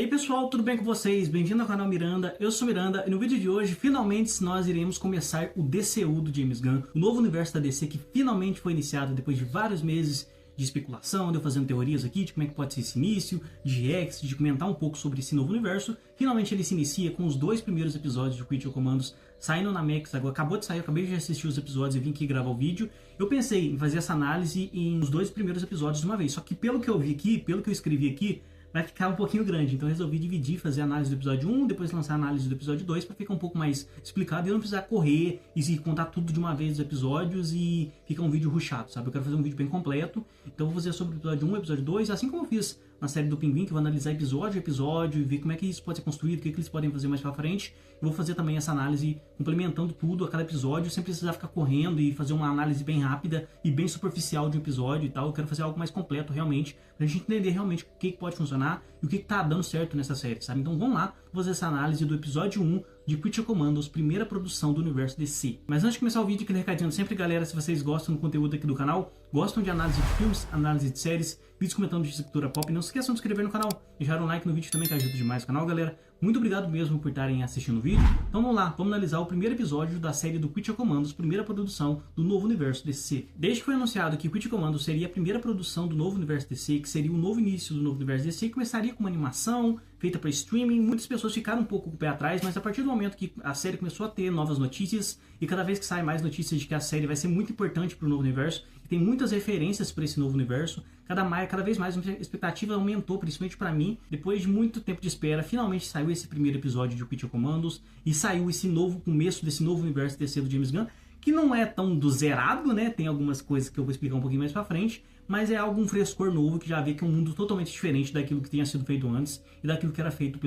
E aí pessoal, tudo bem com vocês? Bem-vindo ao canal Miranda, eu sou Miranda e no vídeo de hoje finalmente nós iremos começar o DCU do James Gunn, o novo universo da DC que finalmente foi iniciado depois de vários meses de especulação, de eu fazendo teorias aqui de como é que pode ser esse início, de reacts, de comentar um pouco sobre esse novo universo. Finalmente ele se inicia com os dois primeiros episódios de Creature Commandos saindo na Max, agora acabou de sair, eu acabei de assistir os episódios e vim aqui gravar o vídeo. Eu pensei em fazer essa análise nos dois primeiros episódios de uma vez, só que pelo que eu vi aqui, pelo que eu escrevi aqui, vai ficar um pouquinho grande, então eu resolvi dividir, fazer a análise do episódio 1, depois lançar a análise do episódio 2, para ficar um pouco mais explicado e eu não precisar correr e contar tudo de uma vez dos episódios e ficar um vídeo rushado, sabe? Eu quero fazer um vídeo bem completo, então eu vou fazer sobre o episódio 1 e o episódio 2, assim como eu fiz na série do Pinguim, que eu vou analisar episódio a episódio e ver como é que isso pode ser construído, o que eles podem fazer mais pra frente. Eu vou fazer também essa análise complementando tudo a cada episódio, sem precisar ficar correndo e fazer uma análise bem rápida e bem superficial de um episódio e tal. Eu quero fazer algo mais completo realmente, pra gente entender realmente o que pode funcionar e o que tá dando certo nessa série, sabe? Então vamos lá fazer essa análise do episódio 1 de Creature Commandos, primeira produção do universo DC. Mas antes de começar o vídeo, aquele recadinho sempre, galera, se vocês gostam do conteúdo aqui do canal, gostam de análise de filmes, análise de séries, vídeos comentando de cultura pop, não se esqueçam de se inscrever no canal, deixar um like no vídeo também que ajuda demais o canal, galera. Muito obrigado mesmo por estarem assistindo o vídeo. Então vamos lá, vamos analisar o primeiro episódio da série do Creature Commandos, primeira produção do novo universo DC. Desde que foi anunciado que Creature Commandos seria a primeira produção do novo universo DC, que seria o novo início do novo universo DC, começaria com uma animação feita para streaming, muitas pessoas ficaram um pouco com o pé atrás, mas a partir do momento que a série começou a ter novas notícias, e cada vez que sai mais notícias de que a série vai ser muito importante para o novo universo, e tem muitas referências para esse novo universo, cada vez mais a expectativa aumentou, principalmente para mim. Depois de muito tempo de espera, finalmente saiu esse primeiro episódio de Creature Commandos, e saiu esse novo começo desse novo universo DC do James Gunn, que não é tão do zerado, né? Tem algumas coisas que eu vou explicar um pouquinho mais pra frente, mas é algum frescor novo que já vê que é um mundo totalmente diferente daquilo que tinha sido feito antes e daquilo que era feito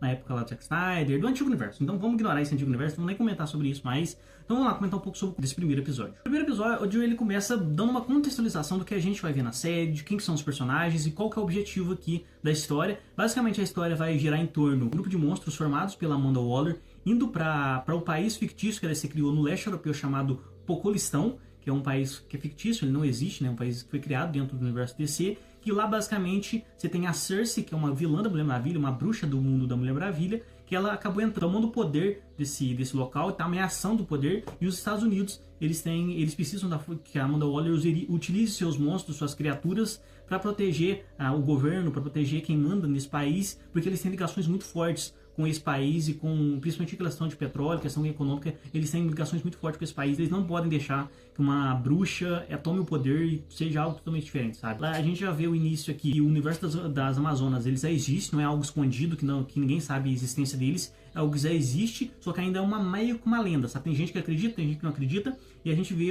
na época lá do Zack Snyder, do antigo universo. Então vamos ignorar esse antigo universo, não vou nem comentar sobre isso mais. Então vamos lá comentar um pouco sobre esse primeiro episódio. O primeiro episódio ele começa dando uma contextualização do que a gente vai ver na série, de quem que são os personagens e qual que é o objetivo aqui da história. Basicamente a história vai girar em torno de um grupo de monstros formados pela Amanda Waller, indo para o país fictício que ela se criou no leste europeu chamado Pocolistão, que é um país que é fictício, ele não existe, né? Um país que foi criado dentro do universo DC, que lá basicamente você tem a Cersei, que é uma vilã da Mulher Maravilha, uma bruxa do mundo da Mulher Maravilha, que ela acabou tomando o poder desse local, está ameaçando o poder, e os Estados Unidos eles precisam que a Amanda Waller utilize seus monstros, suas criaturas, para proteger o governo, para proteger quem manda nesse país, porque eles têm ligações muito fortes com esse país e com principalmente a questão de petróleo, questão econômica, eles têm ligações muito fortes com esse país, eles não podem deixar que uma bruxa tome o poder e seja algo totalmente diferente, sabe? Lá a gente já vê o início aqui, o universo das Amazonas, ele já existe, não é algo escondido, que ninguém sabe a existência deles, é algo que já existe, só que ainda é meio que uma lenda, sabe? Tem gente que acredita, tem gente que não acredita, e a gente vê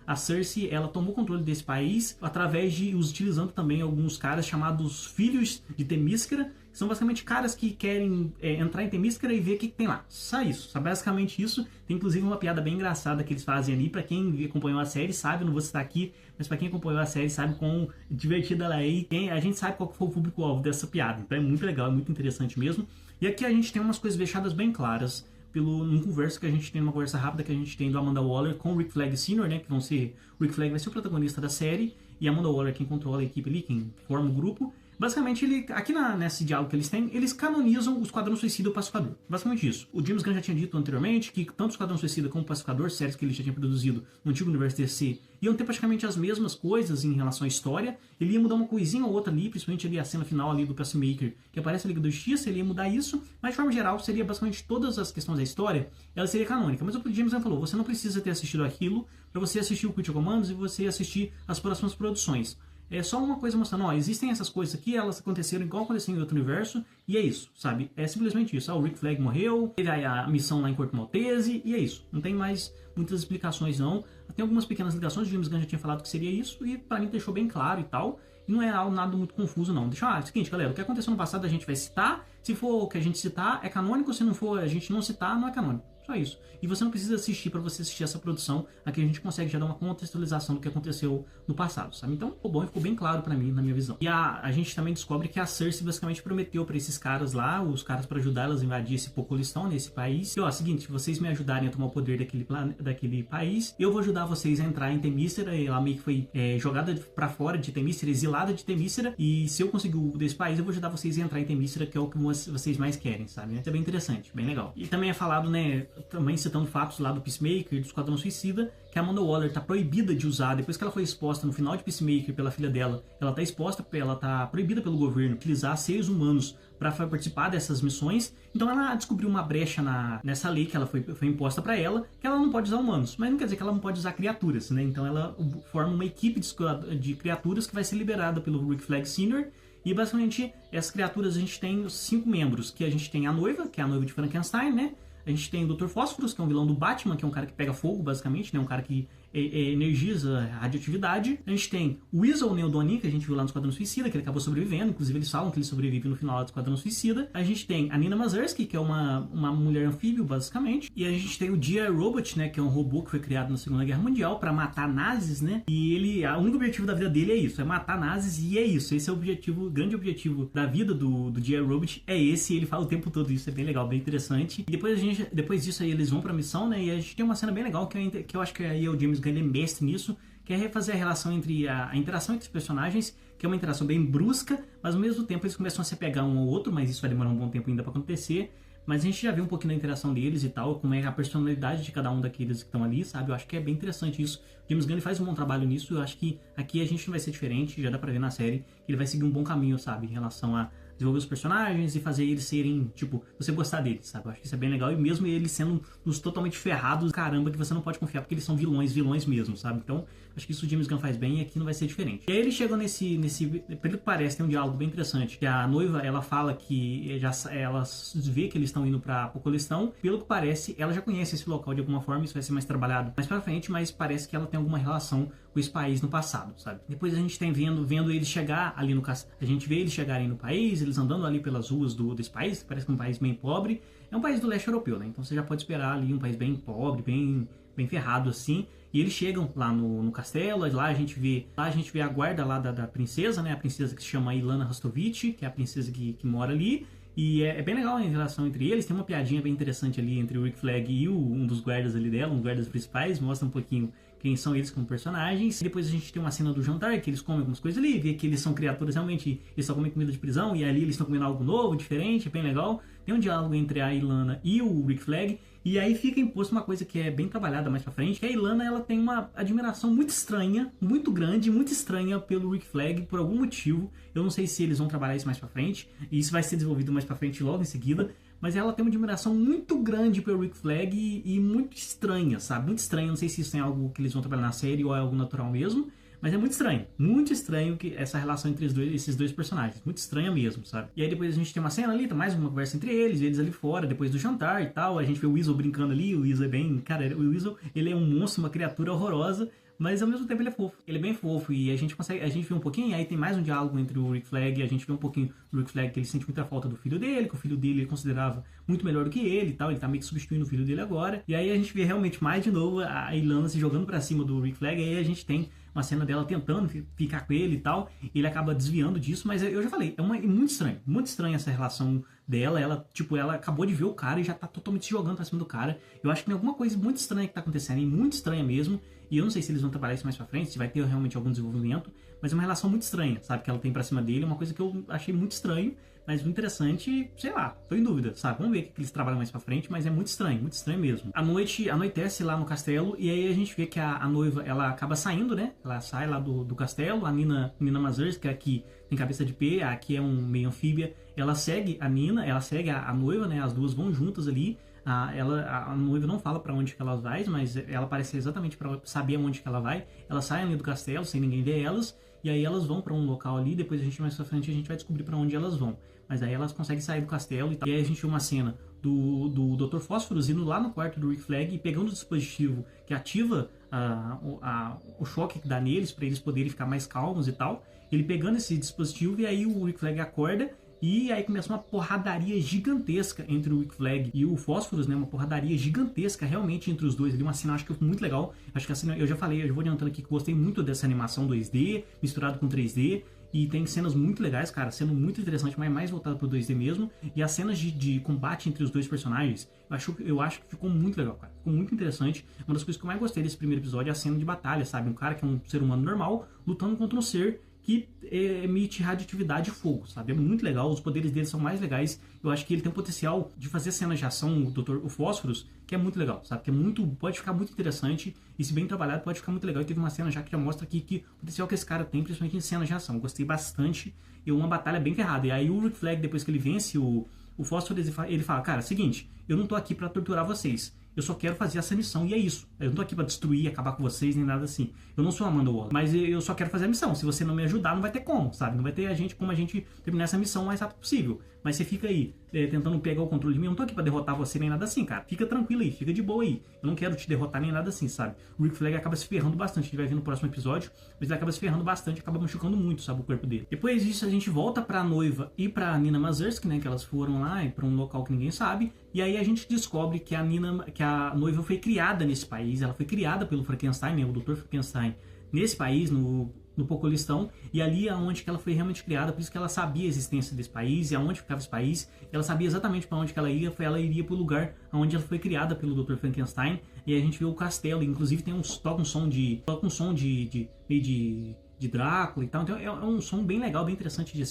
a Cersei, ela tomou controle desse país através utilizando também alguns caras chamados Filhos de Temíscara, que são basicamente caras que querem entrar em Temíscara e ver o que tem lá. Só isso, sabe? Basicamente isso. Tem inclusive uma piada bem engraçada que eles fazem ali, pra quem acompanhou a série sabe, não vou citar aqui, mas pra quem acompanhou a série sabe quão divertida ela é e a gente sabe qual foi o público-alvo dessa piada. Então é muito legal, é muito interessante mesmo. E aqui a gente tem umas coisas deixadas bem claras numa conversa que a gente tem, uma conversa rápida que a gente tem do Amanda Waller com o Rick Flag Sr., né, que o Rick Flag vai ser o protagonista da série, e a Amanda Waller quem controla a equipe ali, quem forma o grupo. Basicamente, aqui nesse diálogo que eles têm, eles canonizam o Esquadrão Suicida e o Pacificador. Basicamente isso. O James Gunn já tinha dito anteriormente que tanto o Esquadrão Suicida como o Pacificador, séries que ele já tinha produzido no antigo universo DC, iam ter praticamente as mesmas coisas em relação à história. Ele ia mudar uma coisinha ou outra ali, principalmente ali a cena final ali do Peacemaker, que aparece a Liga da Justiça, ele ia mudar isso, mas de forma geral seria basicamente todas as questões da história, ela seria canônica. Mas o James Gunn falou, você não precisa ter assistido aquilo para você assistir o Creature Commandos e você assistir as próximas produções. É só uma coisa mostrando, ó, existem essas coisas aqui, elas aconteceram igual aconteceram em outro universo, e é isso, sabe? É simplesmente isso. O Rick Flag morreu, teve a missão lá em Corto Maltese, e é isso. Não tem mais muitas explicações, não. Tem algumas pequenas ligações, o James Gunn já tinha falado que seria isso, e pra mim deixou bem claro e tal. E não é algo nada muito confuso, não. É o seguinte, galera, o que aconteceu no passado a gente vai citar, se for o que a gente citar, é canônico, se não for a gente não citar, não é canônico. Só isso. E você não precisa assistir para você assistir essa produção. Aqui a gente consegue já dar uma contextualização do que aconteceu no passado, sabe? Então ficou bom e ficou bem claro para mim, na minha visão. E a gente também descobre que a Cersei basicamente prometeu para esses caras lá, os caras para ajudar elas a invadir esse Pocolistão, nesse país. E ó, seguinte, se vocês me ajudarem a tomar o poder daquele país, eu vou ajudar vocês a entrar em Temícera. Ela meio que foi jogada para fora de Temícera, exilada de Temícera. E se eu conseguir o desse país, eu vou ajudar vocês a entrar em Temícera, que é o que vocês mais querem, sabe? Isso é bem interessante, bem legal. E também é falado, né, também citando fatos lá do Peacemaker, do Esquadrão Suicida, que a Amanda Waller tá proibida de usar, depois que ela foi exposta no final de Peacemaker pela filha dela, ela tá exposta, ela tá proibida pelo governo utilizar seres humanos para participar dessas missões. Então ela descobriu uma brecha nessa lei que ela foi imposta para ela, que ela não pode usar humanos, mas não quer dizer que ela não pode usar criaturas, né? Então ela forma uma equipe de criaturas que vai ser liberada pelo Rick Flag Sr. E basicamente essas criaturas a gente tem 5 membros, que a gente tem a noiva, que é a noiva de Frankenstein, né? A gente tem o Dr. Fósforos, que é um vilão do Batman, que é um cara que pega fogo, basicamente, né? Um cara que energiza a radioatividade. A gente tem o Weasel Neodonin, que a gente viu lá no Esquadrão Suicida, que ele acabou sobrevivendo. Inclusive, eles falam que ele sobrevive no final do Esquadrão Suicida. A gente tem a Nina Mazursky, que é uma mulher anfíbio, basicamente. E a gente tem o G.I. Robot, né? Que é um robô que foi criado na Segunda Guerra Mundial para matar nazis, né? E o único objetivo da vida dele é isso, é matar nazis, e é isso. Esse é o objetivo, o grande objetivo da vida do G.I. Robot, é esse. Ele fala o tempo todo isso, é bem legal, bem interessante. E depois disso aí eles vão pra missão, né? E a gente tem uma cena bem legal que eu acho que aí é o James Gunn, ele é mestre nisso, que é refazer a relação entre a interação entre os personagens, que é uma interação bem brusca, mas ao mesmo tempo eles começam a se apegar um ao outro, mas isso vai demorar um bom tempo ainda pra acontecer. Mas a gente já viu um pouquinho da interação deles e tal, como é a personalidade de cada um daqueles que estão ali, sabe? Eu acho que é bem interessante isso. O James Gunn faz um bom trabalho nisso, eu acho que aqui a gente não vai ser diferente, já dá pra ver na série, que ele vai seguir um bom caminho, sabe? Em relação a desenvolver os personagens e fazer eles serem, tipo, você gostar deles, sabe? Eu acho que isso é bem legal, e mesmo eles sendo uns totalmente ferrados, caramba, que você não pode confiar, porque eles são vilões mesmo, sabe? Então, acho que isso o James Gunn faz bem e aqui não vai ser diferente. E aí eles chegam pelo que parece, tem um diálogo bem interessante, que a noiva, ela fala que ela vê que eles estão indo pra Pocolistão, pelo que parece, ela já conhece esse local de alguma forma, isso vai ser mais trabalhado mais pra frente, mas parece que ela tem alguma relação com esse país no passado, sabe? Depois a gente tem vendo eles chegar ali no castelo, a gente vê eles chegarem no país, eles andando ali pelas ruas desse país, que parece que é um país bem pobre, é um país do leste europeu, né? Então você já pode esperar ali um país bem pobre, bem ferrado assim, e eles chegam lá no castelo, lá a gente vê a guarda lá da princesa, né? A princesa que se chama Ilana Rastovich, que é a princesa que mora ali, e é bem legal a relação entre eles, tem uma piadinha bem interessante ali entre o Rick Flag e um dos guardas ali dela, um dos guardas principais, mostra um pouquinho quem são eles como personagens. E depois a gente tem uma cena do jantar, que eles comem algumas coisas ali, vê que eles são criaturas realmente, eles só comem comida de prisão, e ali eles estão comendo algo novo, diferente, bem legal. Tem um diálogo entre a Ilana e o Rick Flag, e aí fica imposto uma coisa que é bem trabalhada mais pra frente, que a Ilana, ela tem uma admiração muito estranha, muito grande, muito estranha pelo Rick Flag, por algum motivo. Eu não sei se eles vão trabalhar isso mais pra frente, e isso vai ser desenvolvido mais pra frente logo em seguida, mas ela tem uma admiração muito grande pelo Rick Flag e muito estranha, sabe? Muito estranha, não sei se isso é algo que eles vão trabalhar na série ou é algo natural mesmo, mas é muito estranho que essa relação entre esses dois personagens, muito estranha mesmo, sabe? E aí depois a gente tem uma cena ali, tá mais uma conversa entre eles ali fora, depois do jantar e tal, a gente vê o Weasel brincando ali, o Weasel é bem, cara, o Weasel, ele é um monstro, uma criatura horrorosa, mas ao mesmo tempo ele é fofo, ele é bem fofo, e a gente vê um pouquinho, e aí tem mais um diálogo entre o Rick Flag, e a gente vê um pouquinho do Rick Flag que ele sente muita falta do filho dele, que o filho dele ele considerava muito melhor do que ele e tal, ele tá meio que substituindo o filho dele agora, e aí a gente vê realmente mais de novo a Ilana se jogando pra cima do Rick Flag, e aí a gente tem uma cena dela tentando ficar com ele e tal, e ele acaba desviando disso, mas eu já falei, é muito estranho essa relação dela, ela acabou de ver o cara e já tá totalmente se jogando pra cima do cara. Eu acho que tem alguma coisa muito estranha que tá acontecendo, e muito estranha mesmo, e eu não sei se eles vão trabalhar isso mais pra frente, se vai ter realmente algum desenvolvimento, mas é uma relação muito estranha, sabe, que ela tem pra cima dele, é uma coisa que eu achei muito estranho, mas muito interessante, sei lá, tô em dúvida, sabe, vamos ver o que eles trabalham mais pra frente, mas é muito estranho mesmo. Anoitece lá no castelo, e aí a gente vê que a noiva, ela acaba saindo, né, ela sai lá do castelo, a Nina Mazursky, que aqui tem cabeça de pé, aqui é um meio anfíbia, ela segue a Nina, ela segue a noiva, né, as duas vão juntas ali, a noiva não fala pra onde que ela vai, mas ela parece exatamente pra saber aonde que ela vai, ela sai ali do castelo, sem ninguém ver elas, e aí elas vão pra um local ali, depois a gente mais pra frente a gente vai descobrir pra onde elas vão, mas aí elas conseguem sair do castelo e tal, e aí a gente vê uma cena do Dr. Fósforos indo lá no quarto do Rick Flag e pegando o dispositivo que ativa o choque que dá neles, pra eles poderem ficar mais calmos e tal, ele pegando esse dispositivo, e aí o Rick Flag acorda, E aí começa uma porradaria gigantesca entre o Rick Flag e o Phosphorus, né? Uma porradaria gigantesca realmente entre os dois ali. Uma cena, acho que muito legal. Acho que a cena, eu já falei, eu já vou adiantando aqui que gostei muito dessa animação 2D misturado com 3D. E tem cenas muito legais, cara, sendo muito interessante, mas mais voltado pro 2D mesmo. E as cenas de combate entre os dois personagens, eu acho que ficou muito legal, cara. Ficou muito interessante. Uma das coisas que eu mais gostei desse primeiro episódio é a cena de batalha, sabe? Um cara que é um ser humano normal lutando contra um ser que emite radioatividade e fogo, sabe? É muito legal, os poderes dele são mais legais. Eu acho que ele tem o potencial de fazer cenas de ação, o Phosphorus, que é muito legal, sabe? Que é muito, pode ficar muito interessante e se bem trabalhado pode ficar muito legal. E teve uma cena já que já mostra aqui que o potencial que esse cara tem, principalmente em cenas de ação. Eu gostei bastante e uma batalha bem ferrada. E aí o Rick Flag, depois que ele vence o Phosphorus, ele fala, cara, seguinte, eu não tô aqui pra torturar vocês. Eu só quero fazer essa missão e é isso. Eu não tô aqui pra destruir, acabar com vocês, nem nada assim. Eu não sou a Amanda Waller, mas eu só quero fazer a missão. Se você não me ajudar, não vai ter como, sabe? Não vai ter como a gente terminar essa missão o mais rápido possível. Mas você fica aí, tentando pegar o controle de mim. Eu não tô aqui pra derrotar você nem nada assim, cara. Fica tranquilo aí, fica de boa aí. Eu não quero te derrotar nem nada assim, sabe? O Rick Flag acaba se ferrando bastante. A gente vai ver no próximo episódio. Mas ele acaba se ferrando bastante, acaba machucando muito, sabe? O corpo dele. Depois disso, a gente volta pra noiva e pra Nina Mazursky, né? Que elas foram lá pra um local que ninguém sabe. E aí a gente descobre que a noiva foi criada nesse país. Ela foi criada pelo Frankenstein, né? O Dr. Frankenstein, nesse país, no Pocolistão, e ali é onde que ela foi realmente criada, por isso que ela sabia a existência desse país e aonde ficava esse país. Ela sabia exatamente para onde que ela iria para o lugar onde ela foi criada pelo Dr. Frankenstein. E a gente vê o castelo, inclusive tem toca um som de Drácula e tal. Então é um som bem legal, bem interessante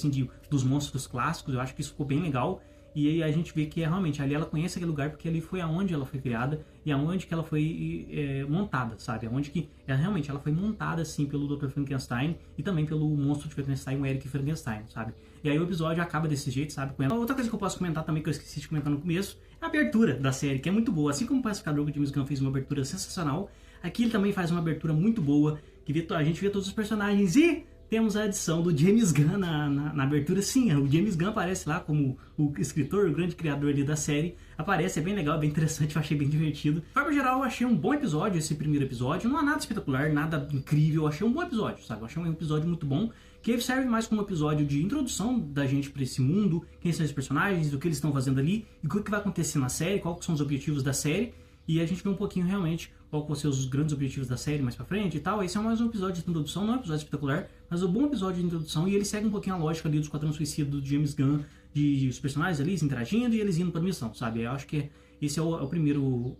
dos monstros clássicos. Eu acho que isso ficou bem legal. E aí a gente vê que realmente ali ela conhece aquele lugar porque ali foi aonde ela foi criada e aonde que ela foi montada, sabe? Aonde que ela foi montada assim pelo Dr. Frankenstein e também pelo monstro de Frankenstein, o Eric Frankenstein, sabe? E aí o episódio acaba desse jeito, sabe? Com ela. Outra coisa que eu posso comentar também, que eu esqueci de comentar no começo, é a abertura da série, que é muito boa. Assim como o Pacificador, que o James Gunn fez uma abertura sensacional, aqui ele também faz uma abertura muito boa, que a gente vê todos os personagens e temos a adição do James Gunn na abertura. Sim, o James Gunn aparece lá como o escritor, o grande criador ali da série. Aparece, é bem legal, é bem interessante, eu achei bem divertido. De forma geral, eu achei um bom episódio, esse primeiro episódio. Não há nada espetacular, nada incrível, eu achei um bom episódio, sabe? Eu achei um episódio muito bom, que serve mais como um episódio de introdução da gente pra esse mundo, quem são os personagens, o que eles estão fazendo ali, e o que vai acontecer na série, quais são os objetivos da série. E a gente vê um pouquinho realmente qual vão ser os grandes objetivos da série mais pra frente e tal. Esse é mais um episódio de introdução, não é um episódio espetacular, mas um bom episódio de introdução, e ele segue um pouquinho a lógica ali do Esquadrão Suicida do James Gunn, de os personagens ali interagindo e eles indo pra missão, sabe? Eu acho que esse é o primeiro, o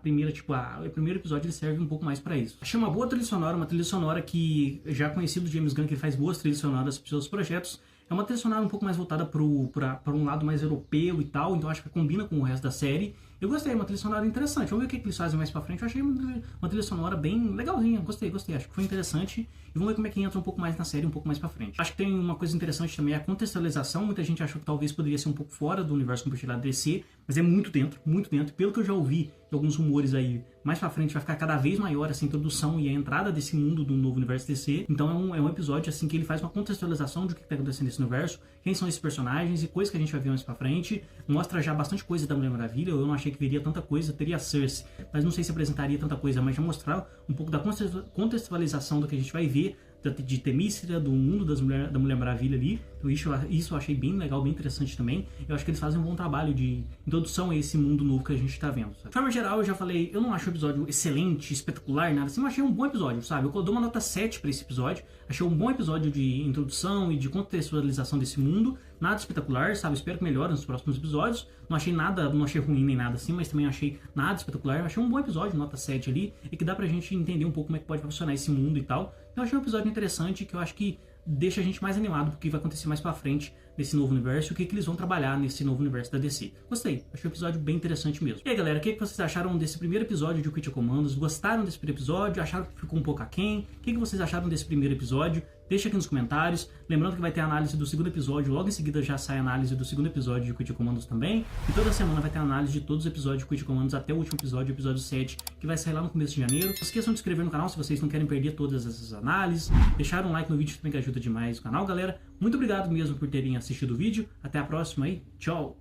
primeiro episódio, ele serve um pouco mais pra isso. Achei uma boa trilha sonora, uma trilha sonora que já conhecido do James Gunn, que ele faz boas trilhas sonoras para os seus projetos. É uma trilha sonora um pouco mais voltada para um lado mais europeu e tal, então acho que combina com o resto da série. Eu gostei, uma trilha sonora interessante. Vamos ver o que eles fazem mais pra frente. Eu achei uma trilha sonora bem legalzinha. Gostei. Acho que foi interessante. E vamos ver como é que entra um pouco mais na série, um pouco mais pra frente. Acho que tem uma coisa interessante também, a contextualização. Muita gente achou que talvez poderia ser um pouco fora do universo compartilhado DC, mas é muito dentro. Pelo que eu já ouvi de alguns rumores aí, mais pra frente vai ficar cada vez maior essa introdução e a entrada desse mundo do novo universo DC. Então é um episódio assim que ele faz uma contextualização do que tá acontecendo nesse universo, quem são esses personagens e coisas que a gente vai ver mais pra frente. Mostra já bastante coisa da Mulher Maravilha. Eu não achei que veria tanta coisa, teria a Cersei, mas não sei se apresentaria tanta coisa, mas já mostrar um pouco da contextualização do que a gente vai ver de Temícera, do mundo da Mulher Maravilha ali. Então isso eu achei bem legal, bem interessante também. Eu acho que eles fazem um bom trabalho de introdução a esse mundo novo que a gente tá vendo, sabe? De forma geral, eu já falei, eu não acho o episódio excelente, espetacular, nada assim, mas achei um bom episódio, sabe? Eu dou uma nota 7 pra esse episódio. Achei um bom episódio de introdução e de contextualização desse mundo. Nada espetacular, sabe? Espero que melhore nos próximos episódios. Não achei ruim nem nada assim, mas também achei nada espetacular. Achei um bom episódio, nota 7 ali, e que dá pra gente entender um pouco como é que pode funcionar esse mundo e tal. Eu achei um episódio interessante, que eu acho que deixa a gente mais animado porque vai acontecer mais pra frente nesse novo universo e o que eles vão trabalhar nesse novo universo da DC. Gostei, achei um episódio bem interessante mesmo. E aí galera, o que vocês acharam desse primeiro episódio de Critical Commandos? Gostaram desse primeiro episódio? Acharam que ficou um pouco aquém? O que vocês acharam desse primeiro episódio? Deixa aqui nos comentários. Lembrando que vai ter a análise do segundo episódio, logo em seguida já sai a análise do segundo episódio de Critical Commandos também. E toda semana vai ter a análise de todos os episódios de Critical Commandos até o último episódio, o episódio 7, que vai sair lá no começo de janeiro. Não esqueçam de se inscrever no canal se vocês não querem perder todas essas análises. Deixar um like no vídeo também que ajuda demais o canal, galera. Muito obrigado mesmo por terem assistido o vídeo. Até a próxima aí. Tchau!